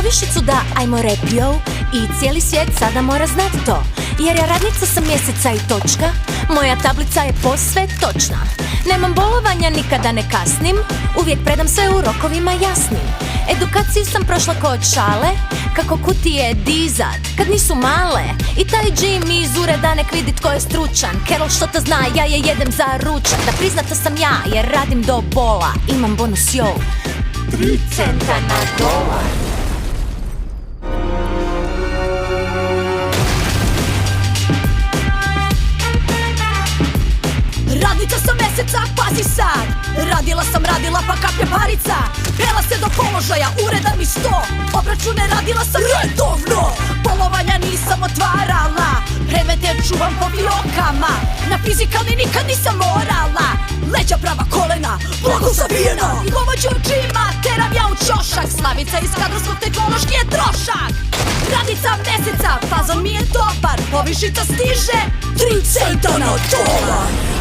povišicu da ajmo rap yo. I cijeli svijet sada mora znat to, jer ja radnica sam mjeseca i točka. Moja tablica je posve točna. Nemam bolovanja, nikada ne kasnim. Uvijek predam sve u rokovima jasnim. Edukaciju sam prošla ko od šale, kako kutije dizat kad nisu male. I taj Jim iz ureda nek vidi tko je stručan. Carol što to zna, ja je jedem za ručak. Da priznata sam ja jer radim do bola. Imam bonus yo 3 centa na dolar. Radnica sam mjeseca, pazi sad. Radila pa kaplja parica. Pela se do položaja, ureda mi 100. Obračune radila sam redovno. Polovanja nisam otvarala. Predmete čuvam po fiokama. Na fizikalni nikad nisam morala. Leđa prava, kolena, blago zavijena. I pomoću džima teram ja u čošak. Slavica iz kadrovskog tehnološki je trošak. Radnica mjeseca, fazon mi je dobar. Povišica stiže 3 centa na dolar.